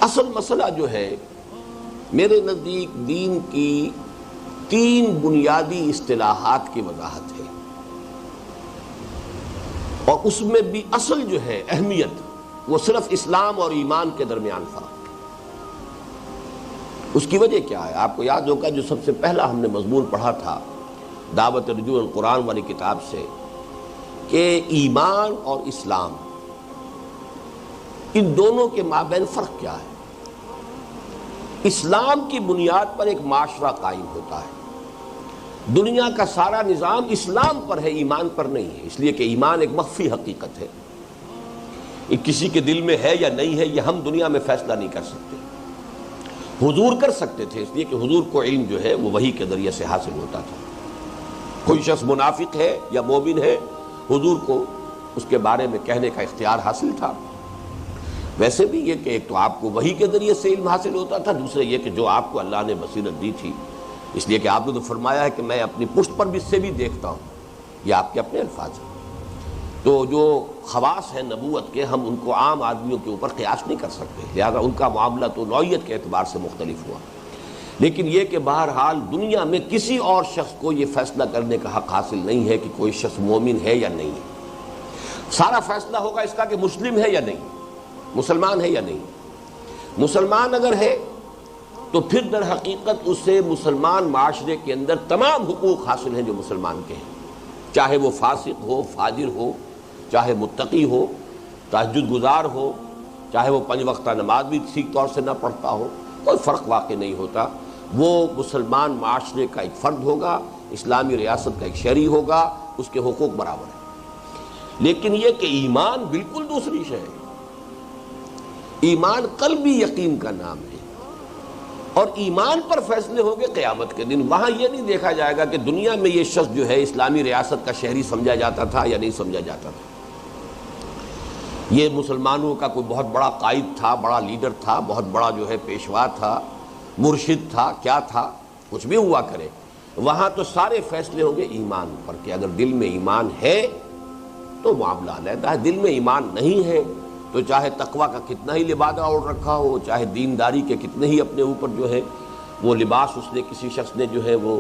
اصل مسئلہ جو ہے میرے نزدیک دین کی 3 بنیادی اصطلاحات کی وضاحت ہے، اور اس میں بھی اصل جو ہے اہمیت وہ صرف اسلام اور ایمان کے درمیان فرق۔ اس کی وجہ کیا ہے؟ آپ کو یاد ہوگا جو سب سے پہلا ہم نے مضمون پڑھا تھا دعوت رجوع القرآن والی کتاب سے، کہ ایمان اور اسلام ان دونوں کے مابین فرق کیا ہے۔ اسلام کی بنیاد پر ایک معاشرہ قائم ہوتا ہے، دنیا کا سارا نظام اسلام پر ہے، ایمان پر نہیں ہے، اس لیے کہ ایمان ایک مخفی حقیقت ہے، یہ کسی کے دل میں ہے یا نہیں ہے یہ ہم دنیا میں فیصلہ نہیں کر سکتے۔ حضور کر سکتے تھے، اس لیے کہ حضور کو علم جو ہے وہ وحی کے ذریعے سے حاصل ہوتا تھا۔ کوئی شخص منافق ہے یا مومن ہے، حضور کو اس کے بارے میں کہنے کا اختیار حاصل تھا۔ ویسے بھی یہ کہ ایک تو آپ کو وحی کے ذریعے سے علم حاصل ہوتا تھا، دوسرے یہ کہ جو آپ کو اللہ نے بصیرت دی تھی، اس لیے کہ آپ نے تو فرمایا ہے کہ میں اپنی پشت پر بھی سے بھی دیکھتا ہوں، یہ آپ کے اپنے الفاظ ہیں۔ تو جو خواص ہیں نبوت کے ہم ان کو عام آدمیوں کے اوپر قیاس نہیں کر سکتے، لہذا ان کا معاملہ تو نوعیت کے اعتبار سے مختلف ہوا۔ لیکن یہ کہ بہرحال دنیا میں کسی اور شخص کو یہ فیصلہ کرنے کا حق حاصل نہیں ہے کہ کوئی شخص مومن ہے یا نہیں ہے۔ سارا فیصلہ ہوگا اس کا کہ مسلم ہے یا نہیں، مسلمان ہے یا نہیں۔ مسلمان اگر ہے تو پھر در حقیقت اسے مسلمان معاشرے کے اندر تمام حقوق حاصل ہیں جو مسلمان کے ہیں، چاہے وہ فاسق ہو، فاجر ہو، چاہے متقی ہو، تہجد گزار ہو، چاہے وہ 5 وقتہ نماز بھی ٹھیک طور سے نہ پڑھتا ہو، کوئی فرق واقع نہیں ہوتا، وہ مسلمان معاشرے کا ایک فرد ہوگا، اسلامی ریاست کا ایک شہری ہوگا، اس کے حقوق برابر ہیں۔ لیکن یہ کہ ایمان بالکل دوسری شے ہے۔ ایمان قلبی یقین کا نام ہے، اور ایمان پر فیصلے ہوں گے قیامت کے دن۔ وہاں یہ نہیں دیکھا جائے گا کہ دنیا میں یہ شخص جو ہے اسلامی ریاست کا شہری سمجھا جاتا تھا یا نہیں سمجھا جاتا تھا، یہ مسلمانوں کا کوئی بہت بڑا قائد تھا، بڑا لیڈر تھا، بہت بڑا جو ہے پیشوا تھا، مرشد تھا، کیا تھا، کچھ بھی ہوا کرے، وہاں تو سارے فیصلے ہوں گے ایمان پر، کہ اگر دل میں ایمان ہے تو معاملہ علیحدہ ہے، دل میں ایمان نہیں ہے تو چاہے تقویٰ کا کتنا ہی لبادہ اوڑھ رکھا ہو، چاہے دینداری کے کتنے ہی اپنے اوپر جو ہے وہ لباس اس نے کسی شخص نے جو ہے وہ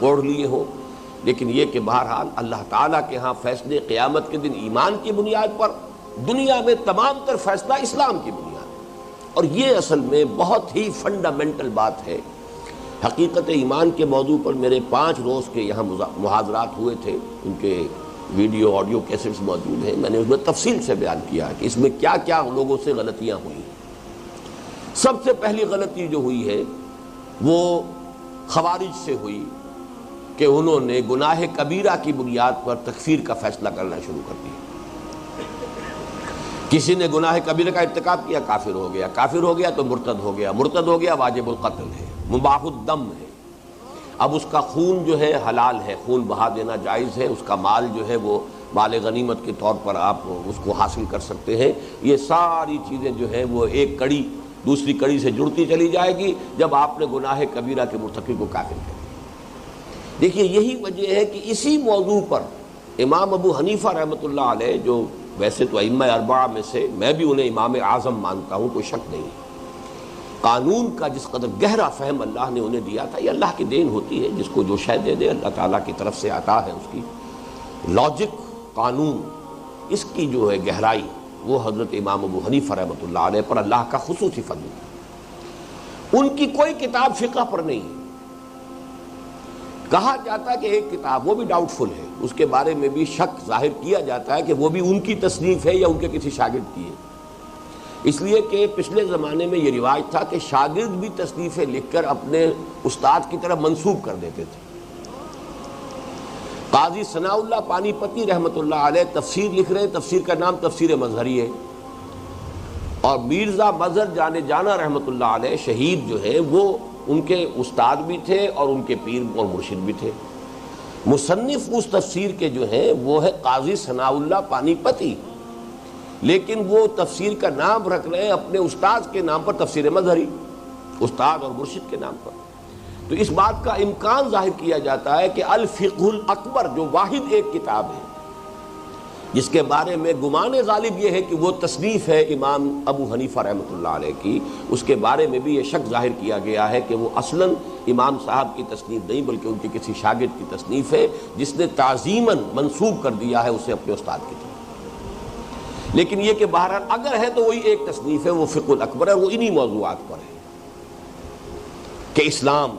اوڑھ لیے ہو، لیکن یہ کہ بہرحال اللہ تعالیٰ کے ہاں فیصلے قیامت کے دن ایمان کی بنیاد پر، دنیا میں تمام تر فیصلہ اسلام کی بنیاد پر۔ اور یہ اصل میں بہت ہی فنڈامنٹل بات ہے۔ حقیقت ایمان کے موضوع پر میرے 5 روز کے یہاں محاضرات ہوئے تھے، ان کے ویڈیو آڈیو کیسٹس موجود ہیں، میں نے اس میں تفصیل سے بیان کیا کہ اس میں کیا کیا لوگوں سے غلطیاں ہوئی۔ سب سے پہلی غلطی جو ہوئی ہے وہ خوارج سے ہوئی کہ انہوں نے گناہ کبیرہ کی بنیاد پر تکفیر کا فیصلہ کرنا شروع کر دیا۔ کسی نے گناہ کبیرہ کا ارتکاب کیا، کافر ہو گیا، کافر ہو گیا تو مرتد ہو گیا، مرتد ہو گیا واجب القتل ہے، مباح الدم ہے، اب اس کا خون جو ہے حلال ہے، خون بہا دینا جائز ہے، اس کا مال جو ہے وہ مال غنیمت کے طور پر آپ اس کو حاصل کر سکتے ہیں۔ یہ ساری چیزیں جو ہیں وہ ایک کڑی دوسری کڑی سے جڑتی چلی جائے گی جب آپ نے گناہ کبیرہ کے مرتکب کو کافر کر دیا۔ دیکھیے یہی وجہ ہے کہ اسی موضوع پر امام ابو حنیفہ رحمۃ اللہ علیہ، جو ویسے تو ائمہ اربعہ میں سے میں بھی انہیں امام اعظم مانتا ہوں، کوئی شک نہیں، قانون کا جس قدر گہرا فہم اللہ نے انہیں دیا تھا، یہ اللہ کی دین ہوتی ہے، جس کو جو شے دے دے اللہ تعالیٰ کی طرف سے عطا ہے، اس کی لاجک، قانون، اس کی جو ہے گہرائی وہ حضرت امام ابو حنیفہ رحمۃ اللہ علیہ پر اللہ کا خصوصی فضل ہے۔ ان کی کوئی کتاب فقہ پر نہیں ہے، کہا جاتا ہے کہ ایک کتاب، وہ بھی ڈاؤٹ فل ہے، اس کے بارے میں بھی شک ظاہر کیا جاتا ہے کہ وہ بھی ان کی تصنیف ہے یا ان کے کسی شاگرد کی ہے، اس لیے کہ پچھلے زمانے میں یہ رواج تھا کہ شاگرد بھی تصنیفیں لکھ کر اپنے استاد کی طرف منسوب کر دیتے تھے۔ قاضی ثناء اللہ پانی پتی رحمۃ اللہ علیہ تفسیر لکھ رہے ہیں، تفسیر کا نام تفسیر مظہری ہے، اور مرزا مظہر جانے جانا رحمۃ اللہ علیہ شہید جو ہے وہ ان کے استاد بھی تھے اور ان کے پیر اور مرشد بھی تھے۔ مصنف اس تفسیر کے جو ہیں وہ ہے قاضی ثناء اللہ پانی پتی، لیکن وہ تفسیر کا نام رکھ رہے ہیں اپنے استاد کے نام پر، تفسیر مظہری، استاد اور مرشد کے نام پر۔ تو اس بات کا امکان ظاہر کیا جاتا ہے کہ الفقہ الاکبر جو واحد ایک کتاب ہے، جس کے بارے میں گمان غالب یہ ہے کہ وہ تصنیف ہے امام ابو حنیفہ رحمۃ اللہ علیہ کی، اس کے بارے میں بھی یہ شک ظاہر کیا گیا ہے کہ وہ اصلاً امام صاحب کی تصنیف نہیں بلکہ ان کے کسی شاگرد کی تصنیف ہے جس نے تعظیماً منسوب کر دیا ہے اسے اپنے استاد کی طرف۔ لیکن یہ کہ بہرحال اگر ہے تو وہی ایک تصنیف ہے، وہ فقہ الاکبر ہے، وہ انہی موضوعات پر ہے کہ اسلام،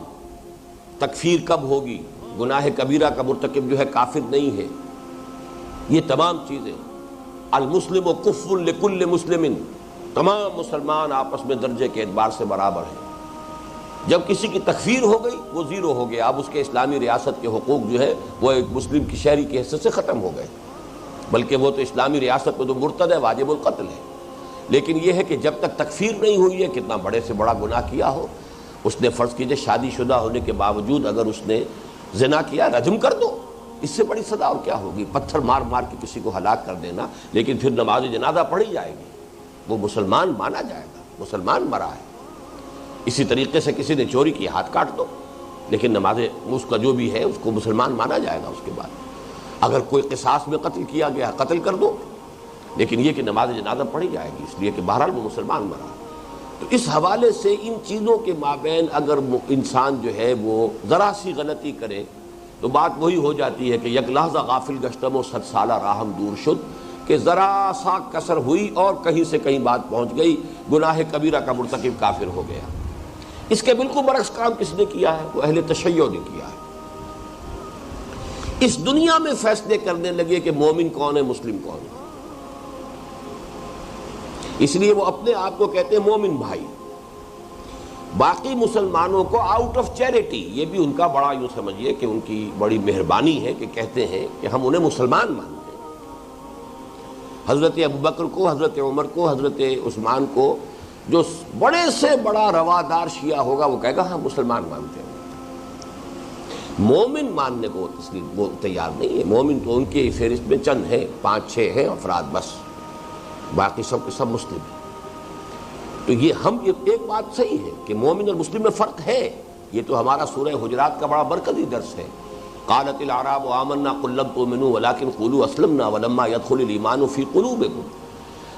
تکفیر کب ہوگی، گناہ کبیرہ کا مرتکب جو ہے کافر نہیں ہے، یہ تمام چیزیں، المسلم و کفر لکل مسلم، تمام مسلمان آپس میں درجے کے اعتبار سے برابر ہیں۔ جب کسی کی تکفیر ہو گئی وہ زیرو ہو گیا، اب اس کے اسلامی ریاست کے حقوق جو ہے وہ ایک مسلم کی شہری کی حیثیت سے ختم ہو گئے، بلکہ وہ تو اسلامی ریاست میں تو مرتد ہے، واجب القتل ہے۔ لیکن یہ ہے کہ جب تک تکفیر نہیں ہوئی ہے، کتنا بڑے سے بڑا گناہ کیا ہو، اس نے فرض کیجئے شادی شدہ ہونے کے باوجود اگر اس نے زنا کیا، رجم کر دو، اس سے بڑی سزا اور کیا ہوگی؟ پتھر مار مار کے کسی کو ہلاک کر دینا، لیکن پھر نماز جنازہ پڑھی جائے گی، وہ مسلمان مانا جائے گا، مسلمان مرا ہے۔ اسی طریقے سے کسی نے چوری کی، ہاتھ کاٹ دو، لیکن نماز اس کا جو بھی ہے اس کو مسلمان مانا جائے گا۔ اس کے بعد اگر کوئی قصاص میں قتل کیا گیا، قتل کر دو، لیکن یہ کہ نماز جنازہ پڑھی جائے گی، اس لیے کہ بہرحال وہ مسلمان مرا۔ تو اس حوالے سے ان چیزوں کے مابین اگر انسان جو ہے وہ ذرا سی غلطی کرے تو بات وہی ہو جاتی ہے کہ یک لحظہ غافل گشتم و 100 سالہ راہم دور شد، کہ ذرا سا کسر ہوئی اور کہیں سے کہیں بات پہنچ گئی، گناہ کبیرہ کا مرتکب کافر ہو گیا۔ اس کے بالکل برعکس کام کس نے کیا ہے؟ وہ اہل تشیع نے کیا ہے۔ اس دنیا میں فیصلے کرنے لگے کہ مومن کون ہے، مسلم کون ہے، اس لیے وہ اپنے آپ کو کہتے ہیں مومن بھائی، باقی مسلمانوں کو آؤٹ آف چیریٹی، یہ بھی ان کا بڑا یوں سمجھیے کہ ان کی بڑی مہربانی ہے کہ کہتے ہیں کہ ہم انہیں مسلمان مانتے ہیں۔ حضرت ابوبکر کو، حضرت عمر کو، حضرت عثمان کو جو بڑے سے بڑا روادار شیعہ ہوگا وہ کہے گا ہم مسلمان مانتے ہیں، مومن ماننے کو وہ تیار نہیں ہے۔ مومن تو ان کی فہرست میں چند ہیں، 5-6 ہیں افراد بس، باقی سب کے سب مسلم ہیں۔ تو یہ ہم ایک بات صحیح ہے کہ مومن اور مسلم میں فرق ہے، یہ تو ہمارا سورہ حجرات کا بڑا مرکزی درس ہے۔ قالت الاعراب آمنا قل لم تؤمنوا ولكن قولوا اسلمنا ولما يدخل الايمان في قلوبكم۔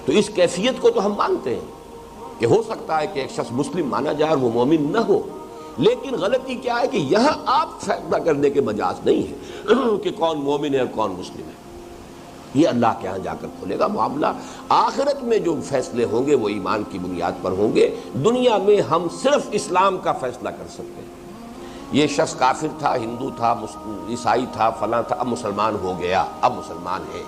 تو اس کیفیت کو تو ہم مانتے ہیں کہ ہو سکتا ہے کہ ایک شخص مسلم مانا جائے اور وہ مومن نہ ہو، لیکن غلطی کیا ہے کہ یہاں آپ فیصلہ کرنے کے مجاز نہیں ہے کہ کون مومن ہے اور کون مسلم ہے، یہ اللہ کے ہاں جا کر کھلے گا معاملہ۔ آخرت میں جو فیصلے ہوں گے وہ ایمان کی بنیاد پر ہوں گے، دنیا میں ہم صرف اسلام کا فیصلہ کر سکتے ہیں۔ یہ شخص کافر تھا، ہندو تھا، عیسائی تھا، فلاں تھا، اب مسلمان ہو گیا، اب مسلمان ہے،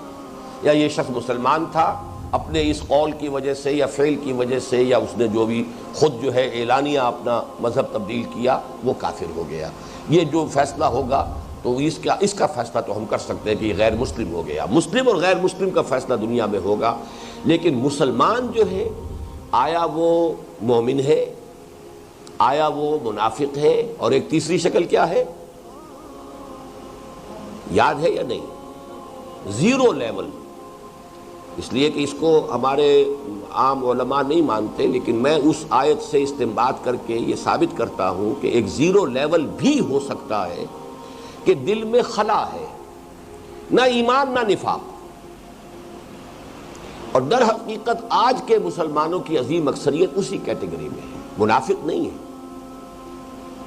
یا یہ شخص مسلمان تھا اپنے اس قول کی وجہ سے یا فعل کی وجہ سے، یا اس نے جو بھی خود جو ہے اعلانیہ اپنا مذہب تبدیل کیا، وہ کافر ہو گیا۔ یہ جو فیصلہ ہوگا تو اس کا فیصلہ تو ہم کر سکتے ہیں کہ یہ غیر مسلم ہو گیا۔ مسلم اور غیر مسلم کا فیصلہ دنیا میں ہوگا، لیکن مسلمان جو ہے آیا وہ مومن ہے، آیا وہ منافق ہے، اور ایک تیسری شکل کیا ہے یاد ہے یا نہیں؟ Zero level. اس لیے کہ اس کو ہمارے عام علماء نہیں مانتے، لیکن میں اس آیت سے استنباط کر کے یہ ثابت کرتا ہوں کہ ایک زیرو لیول بھی ہو سکتا ہے کہ دل میں خلا ہے، نہ ایمان نہ نفاق، اور در حقیقت آج کے مسلمانوں کی عظیم اکثریت اسی کیٹیگری میں ہے، منافق نہیں ہے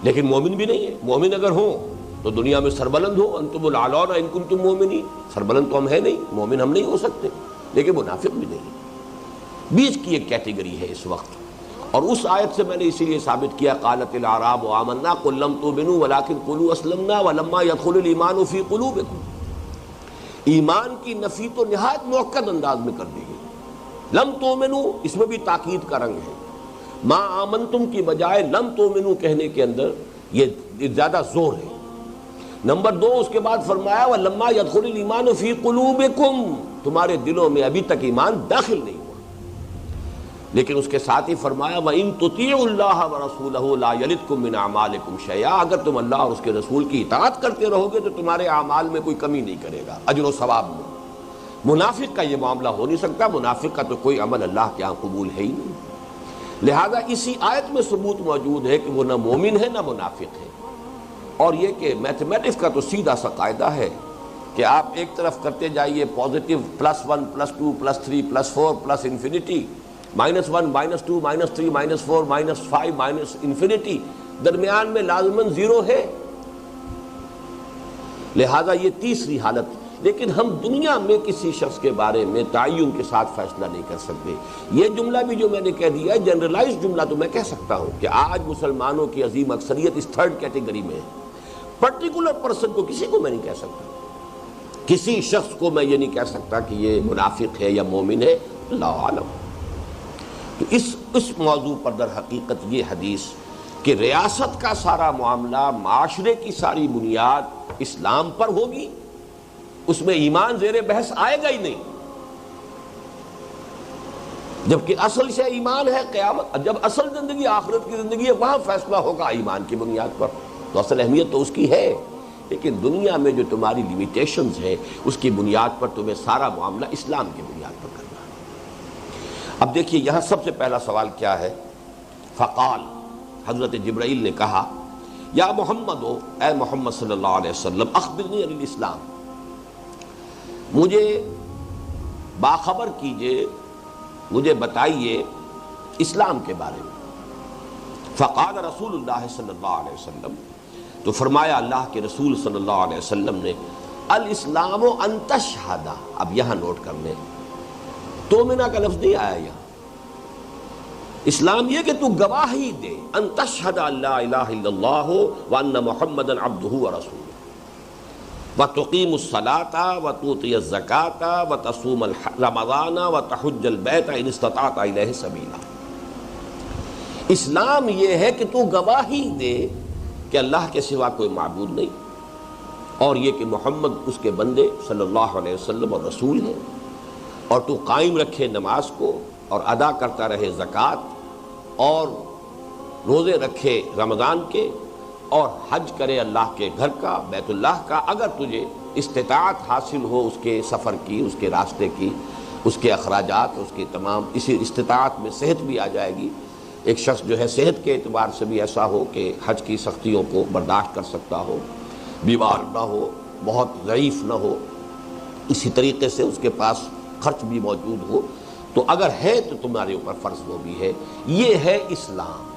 لیکن مومن بھی نہیں ہے۔ مومن اگر ہوں تو دنیا میں سربلند ہو، انتم الاعلون ان کنتم مومنین، سربلند تو ہم ہیں نہیں، مومن ہم نہیں ہو سکتے، لیکن منافق بھی نہیں، بیچ کی ایک کیٹیگری ہے اس وقت۔ اور اس آیت سے میں نے اسی لیے ثابت کیا قالت الاعراب آمنا قل لم تؤمنوا ولكن قولوا اسلمنا ولما يدخل الايمان في قلوبكم۔ ایمان کی نفی تو نہایت مؤکد انداز میں کر دی گئی، لم تؤمنوا اس میں بھی تاکید کا رنگ ہے، ما آمنتم کی بجائے لم تؤمنوا کہنے کے اندر یہ زیادہ زور ہے۔ نمبر 2 اس کے بعد فرمایا ولما يدخل الايمان في قلوبكم، تمہارے دلوں میں ابھی تک ایمان داخل نہیں ہوا، لیکن اس کے ساتھ ہی فرمایا وَإِن تُطِيعُوا اللَّهَ وَرَسُولَهُ لَا يَلِدْكُم مِّنْ أَعْمَالِكُمْ شَيْئًا، اگر تم اللہ اور اس کے رسول کی اطاعت کرتے رہو گے تو تمہارے اعمال میں کوئی کمی نہیں کرے گا، اجر و ثواب میں۔ منافق کا یہ معاملہ ہو نہیں سکتا، منافق کا تو کوئی عمل اللہ کے ہاں قبول ہے ہی نہیں۔ لہذا اسی آیت میں ثبوت موجود ہے کہ وہ نہ مومن ہے نہ منافق ہے۔ اور یہ کہ میتھمیٹکس کا تو سیدھا سا قاعدہ ہے کہ آپ ایک طرف کرتے جائیے پازیٹیو +1 +2 +3 +4 پلس انفینٹی، -1 -2 -3 -4 -5 انفینٹی، درمیان میں لازماً زیرو ہے. لہذا یہ تیسری حالت. لیکن ہم دنیا میں کسی شخص کے بارے میں تعین کے ساتھ فیصلہ نہیں کر سکتے. یہ جملہ بھی جو میں نے کہہ دیا ہے جنرلائز جملہ تو میں کہہ سکتا ہوں کہ آج مسلمانوں کی عظیم اکثریت اس تھرڈ کیٹیگری میں ہے. پرٹیکولر پرسن کو کسی کو میں نہیں کہہ سکتا، کسی شخص کو میں یہ نہیں کہہ سکتا کہ یہ منافق ہے یا مومن ہے، اللہ عالم. تو اس موضوع پر در حقیقت یہ حدیث کہ ریاست کا سارا معاملہ، معاشرے کی ساری بنیاد اسلام پر ہوگی، اس میں ایمان زیر بحث آئے گا ہی نہیں. جبکہ اصل شے ایمان ہے. قیامت جب اصل زندگی آخرت کی زندگی ہے، وہاں فیصلہ ہوگا ایمان کی بنیاد پر. تو اصل اہمیت تو اس کی ہے، لیکن دنیا میں جو تمہاری لیمیٹیشنز ہے اس کی بنیاد پر تمہیں سارا معاملہ اسلام کی بنیاد پر کرنا ہے. اب دیکھیے یہاں سب سے پہلا سوال کیا ہے. فقال، حضرت جبرائیل نے کہا، یا محمد، اے محمد صلی اللہ علیہ وسلم، اخبرنی عن الاسلام، مجھے باخبر کیجئے، مجھے بتائیے اسلام کے بارے میں. فقال رسول اللہ صلی اللہ علیہ وسلم، تو فرمایا اللہ کے رسول صلی اللہ علیہ وسلم نے، الاسلام ان تشہد. اب یہاں نوٹ کر لیں، تومنا کا لفظ نہیں آیا یہاں. اسلام یہ کہ تو گواہی دے، ان تشہد ان لا الہ الا اللہ وان محمدا عبدہ ورسولہ، وتقیم الصلاۃ وتؤتی الزکاۃ وتصوم رمضان وتحج البیت ان استطعت الیہ سبیلا. اسلام یہ ہے کہ تو گواہی دے کہ اللہ کے سوا کوئی معبود نہیں، اور یہ کہ محمد اس کے بندے صلی اللہ علیہ وسلم اور رسول ہیں، اور تو قائم رکھے نماز کو اور ادا کرتا رہے زکوٰۃ، اور روزے رکھے رمضان کے، اور حج کرے اللہ کے گھر کا، بیت اللہ کا، اگر تجھے استطاعت حاصل ہو اس کے سفر کی، اس کے راستے کی، اس کے اخراجات، اس کے تمام. اسی استطاعت میں صحت بھی آ جائے گی. ایک شخص جو ہے صحت کے اعتبار سے بھی ایسا ہو کہ حج کی سختیوں کو برداشت کر سکتا ہو، بیمار نہ ہو، بہت ضعیف نہ ہو، اسی طریقے سے اس کے پاس خرچ بھی موجود ہو، تو اگر ہے تو تمہارے اوپر فرض وہ بھی ہے. یہ ہے اسلام.